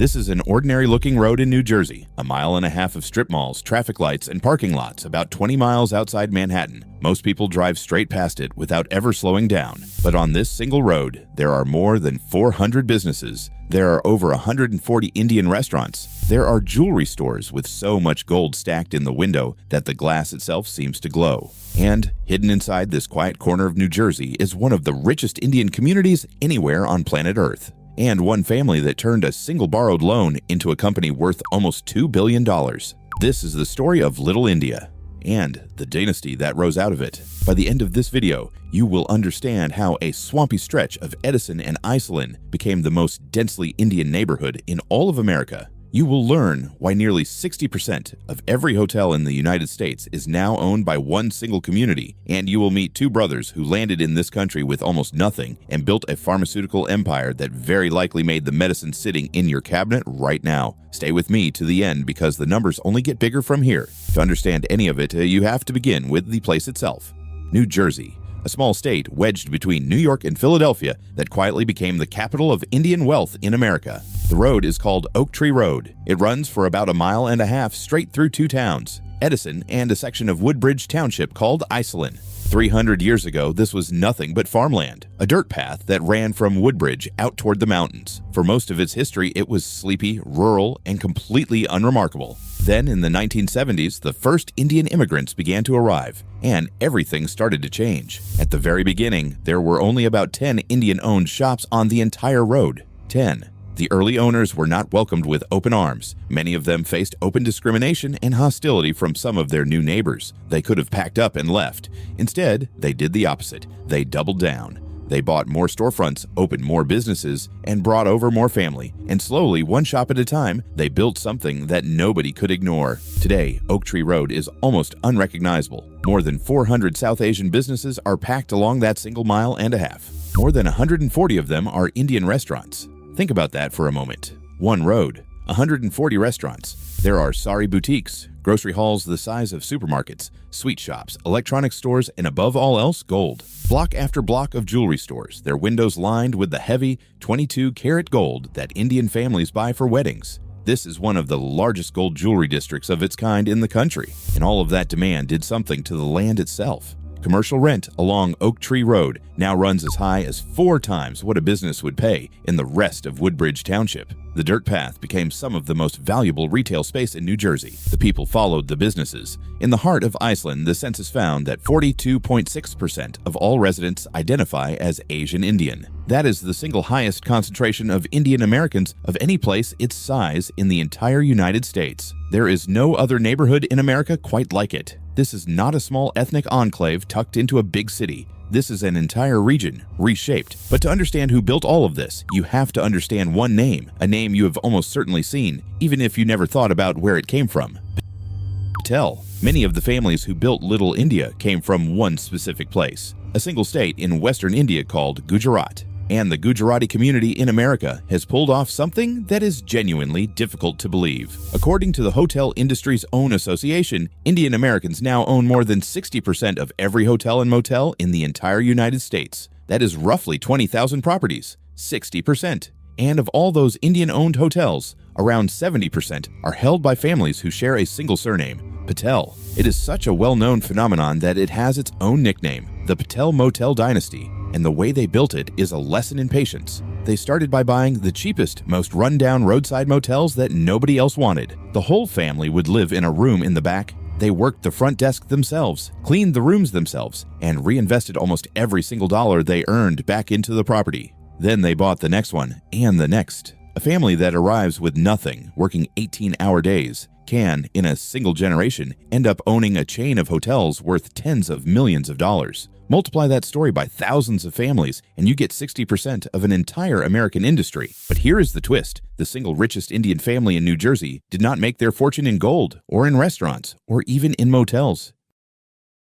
This is an ordinary-looking road in New Jersey, a mile and a half of strip malls, traffic lights, and parking lots about 20 miles outside Manhattan. Most people drive straight past it without ever slowing down. But on this single road, there are more than 400 businesses. There are over 140 Indian restaurants. There are jewelry stores with so much gold stacked in the window that the glass itself seems to glow. And hidden inside this quiet corner of New Jersey is one of the richest Indian communities anywhere on planet Earth. And one family that turned a single borrowed loan into a company worth almost $2 billion. This is the story of Little India and the dynasty that rose out of it. By the end of this video, you will understand how a swampy stretch of Edison and Iselin became the most densely Indian neighborhood in all of America. You will learn why nearly 60% of every hotel in the United States is now owned by one single community, and you will meet two brothers who landed in this country with almost nothing and built a pharmaceutical empire that very likely made the medicine sitting in your cabinet right now. Stay with me to the end because the numbers only get bigger from here. To understand any of it, you have to begin with the place itself. New Jersey, a small state wedged between New York and Philadelphia that quietly became the capital of Indian wealth in America. The road is called Oak Tree Road. It runs for about a mile and a half straight through two towns, Edison and a section of Woodbridge Township called Iselin. 300 years ago, this was nothing but farmland, a dirt path that ran from Woodbridge out toward the mountains. For most of its history, it was sleepy, rural, and completely unremarkable. Then, in the 1970s, the first Indian immigrants began to arrive, and everything started to change. At the very beginning, there were only about 10 Indian-owned shops on the entire road. 10. The early owners were not welcomed with open arms. Many of them faced open discrimination and hostility from some of their new neighbors. They could have packed up and left. Instead, they did the opposite. They doubled down. They bought more storefronts, opened more businesses, and brought over more family. And slowly, one shop at a time, they built something that nobody could ignore. Today, Oak Tree Road is almost unrecognizable. More than 400 South Asian businesses are packed along that single mile and a half. More than 140 of them are Indian restaurants. Think about that for a moment. One road, 140 restaurants. There are sari boutiques, grocery hauls the size of supermarkets, sweet shops, electronic stores, and above all else, gold. Block after block of jewelry stores, their windows lined with the heavy 22-karat gold that Indian families buy for weddings. This is one of the largest gold jewelry districts of its kind in the country, and all of that demand did something to the land itself. Commercial rent along Oak Tree Road now runs as high as 4 times what a business would pay in the rest of Woodbridge Township. The dirt path became some of the most valuable retail space in New Jersey. The people followed the businesses. In the heart of Iselin, the census found that 42.6% of all residents identify as Asian Indian. That is the single highest concentration of Indian Americans of any place its size in the entire United States. There is no other neighborhood in America quite like it. This is not a small ethnic enclave tucked into a big city. This is an entire region, reshaped. But to understand who built all of this, you have to understand one name, a name you have almost certainly seen, even if you never thought about where it came from. Patel. Many of the families who built Little India came from one specific place, a single state in western India called Gujarat. And the Gujarati community in America has pulled off something that is genuinely difficult to believe. According to the hotel industry's own association, Indian Americans now own more than 60% of every hotel and motel in the entire United States. That is roughly 20,000 properties, 60%. And of all those Indian-owned hotels, around 70% are held by families who share a single surname, Patel. It is such a well-known phenomenon that it has its own nickname, the Patel Motel Dynasty. And the way they built it is a lesson in patience. They started by buying the cheapest, most run-down roadside motels that nobody else wanted. The whole family would live in a room in the back. They worked the front desk themselves, cleaned the rooms themselves, and reinvested almost every single dollar they earned back into the property. Then they bought the next one, and the next. A family that arrives with nothing, working 18-hour days, can, in a single generation, end up owning a chain of hotels worth tens of millions of dollars. Multiply that story by thousands of families, and you get 60% of an entire American industry. But here is the twist. The single richest Indian family in New Jersey did not make their fortune in gold, or in restaurants, or even in motels.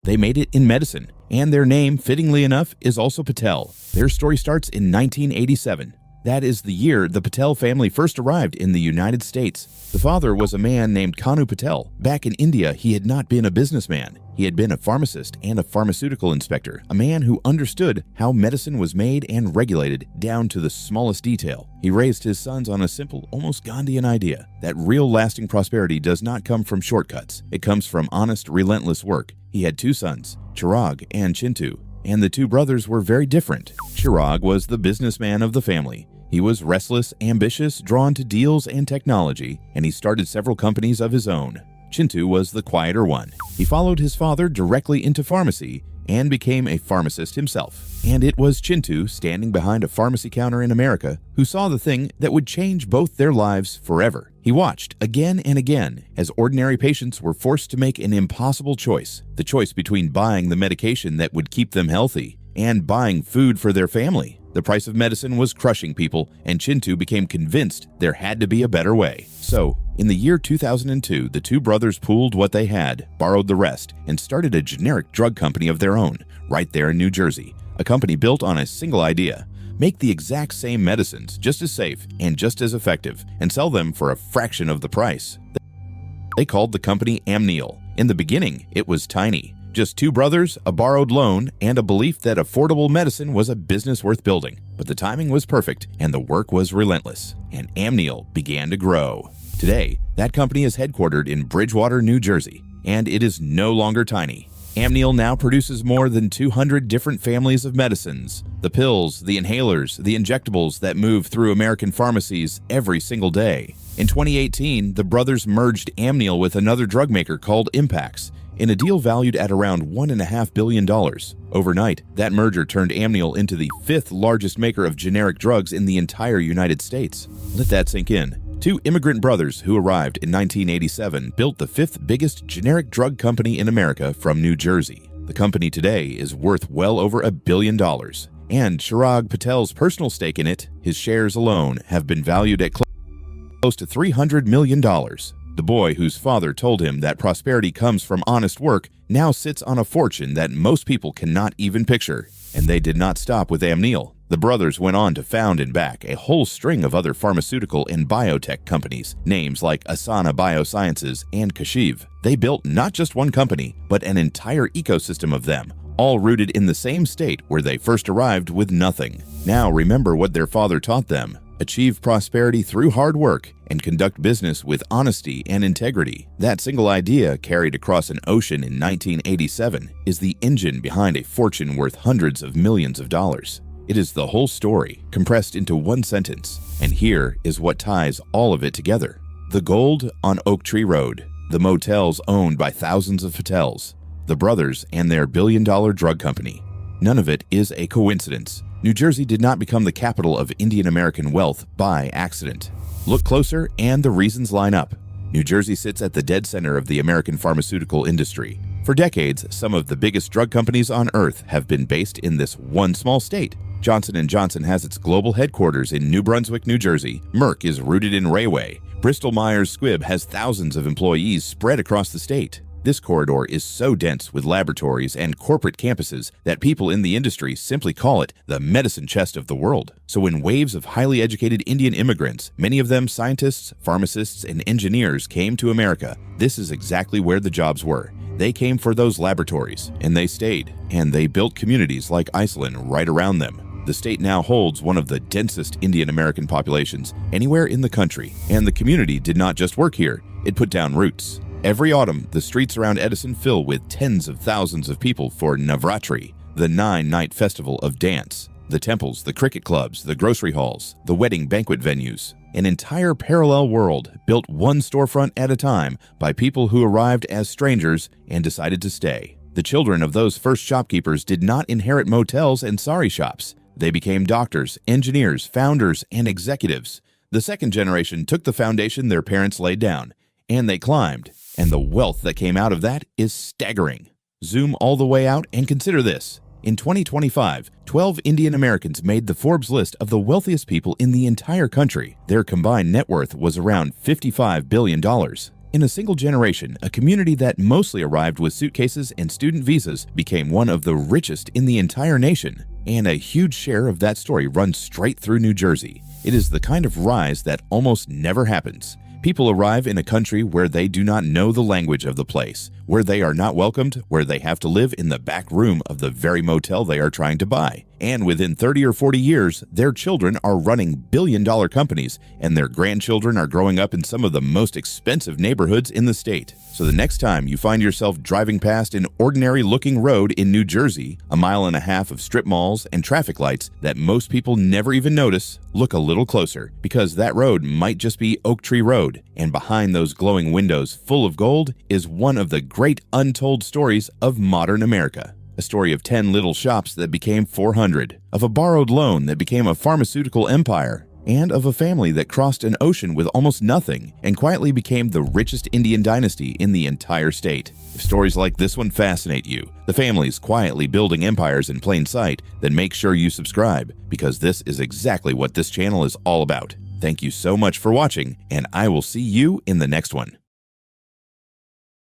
They made it in medicine, and their name, fittingly enough, is also Patel. Their story starts in 1987. That is the year the Patel family first arrived in the United States. The father was a man named Kanu Patel. Back in India, he had not been a businessman. He had been a pharmacist and a pharmaceutical inspector, a man who understood how medicine was made and regulated down to the smallest detail. He raised his sons on a simple, almost Gandhian idea that real lasting prosperity does not come from shortcuts. It comes from honest, relentless work. He had two sons, Chirag and Chintu, and the two brothers were very different. Chirag was the businessman of the family. He was restless, ambitious, drawn to deals and technology, and he started several companies of his own. Chintu was the quieter one. He followed his father directly into pharmacy and became a pharmacist himself. And it was Chintu, standing behind a pharmacy counter in America, who saw the thing that would change both their lives forever. He watched again and again as ordinary patients were forced to make an impossible choice, the choice between buying the medication that would keep them healthy and buying food for their family. The price of medicine was crushing people, and Chintu became convinced there had to be a better way. So, in the year 2002, the two brothers pooled what they had, borrowed the rest, and started a generic drug company of their own, right there in New Jersey. A company built on a single idea: make the exact same medicines, just as safe and just as effective, and sell them for a fraction of the price. They called the company Amneal. In the beginning, it was tiny. Just two brothers, a borrowed loan, and a belief that affordable medicine was a business worth building. But the timing was perfect, and the work was relentless, and Amneal began to grow. Today, that company is headquartered in Bridgewater, New Jersey, and it is no longer tiny. Amneal now produces more than 200 different families of medicines: the pills, the inhalers, the injectables that move through American pharmacies every single day. In 2018, the brothers merged Amneal with another drug maker called Impax, in a deal valued at around $1.5 billion. Overnight, that merger turned Amneal into the fifth largest maker of generic drugs in the entire United States. Let that sink in. Two immigrant brothers who arrived in 1987 built the fifth biggest generic drug company in America from New Jersey. The company today is worth well over $1 billion. And Chirag Patel's personal stake in it, his shares alone, have been valued at close to $300 million. The boy whose father told him that prosperity comes from honest work now sits on a fortune that most people cannot even picture. And they did not stop with Amneal. The brothers went on to found and back a whole string of other pharmaceutical and biotech companies, names like Asana Biosciences and Kashiv. They built not just one company, but an entire ecosystem of them, all rooted in the same state where they first arrived with nothing. Now remember what their father taught them: achieve prosperity through hard work and conduct business with honesty and integrity. That single idea, carried across an ocean in 1987, is the engine behind a fortune worth hundreds of millions of dollars. It is the whole story, compressed into one sentence, and here is what ties all of it together. The gold on Oak Tree Road, the motels owned by thousands of Patels, the brothers and their billion-dollar drug company. None of it is a coincidence. New Jersey did not become the capital of Indian American wealth by accident. Look closer and the reasons line up. New Jersey sits at the dead center of the American pharmaceutical industry. For decades, some of the biggest drug companies on earth have been based in this one small state. Johnson & Johnson has its global headquarters in New Brunswick, New Jersey. Merck is rooted in Rahway. Bristol-Myers Squibb has thousands of employees spread across the state. This corridor is so dense with laboratories and corporate campuses that people in the industry simply call it the medicine chest of the world. So when waves of highly educated Indian immigrants, many of them scientists, pharmacists, and engineers, came to America, this is exactly where the jobs were. They came for those laboratories, and they stayed, and they built communities like Iselin right around them. The state now holds one of the densest Indian American populations anywhere in the country, and the community did not just work here, it put down roots. Every autumn, the streets around Edison fill with tens of thousands of people for Navratri, the 9-night festival of dance. The temples, the cricket clubs, the grocery halls, the wedding banquet venues. An entire parallel world built one storefront at a time by people who arrived as strangers and decided to stay. The children of those first shopkeepers did not inherit motels and sari shops. They became doctors, engineers, founders, and executives. The second generation took the foundation their parents laid down, and they climbed. And the wealth that came out of that is staggering. Zoom all the way out and consider this. In 2025, 12 Indian Americans made the Forbes list of the wealthiest people in the entire country. Their combined net worth was around $55 billion. In a single generation, a community that mostly arrived with suitcases and student visas became one of the richest in the entire nation. And a huge share of that story runs straight through New Jersey. It is the kind of rise that almost never happens. People arrive in a country where they do not know the language of the place, where they are not welcomed, where they have to live in the back room of the very motel they are trying to buy. And within 30 or 40 years, their children are running billion-dollar companies, and their grandchildren are growing up in some of the most expensive neighborhoods in the state. So the next time you find yourself driving past an ordinary-looking road in New Jersey, a mile and a half of strip malls and traffic lights that most people never even notice, look a little closer, because that road might just be Oak Tree Road, and behind those glowing windows full of gold is one of the great untold stories of modern America. A story of 10 little shops that became 400, of a borrowed loan that became a pharmaceutical empire, and of a family that crossed an ocean with almost nothing and quietly became the richest Indian dynasty in the entire state. If stories like this one fascinate you, the families quietly building empires in plain sight, then make sure you subscribe, because this is exactly what this channel is all about. Thank you so much for watching, and I will see you in the next one.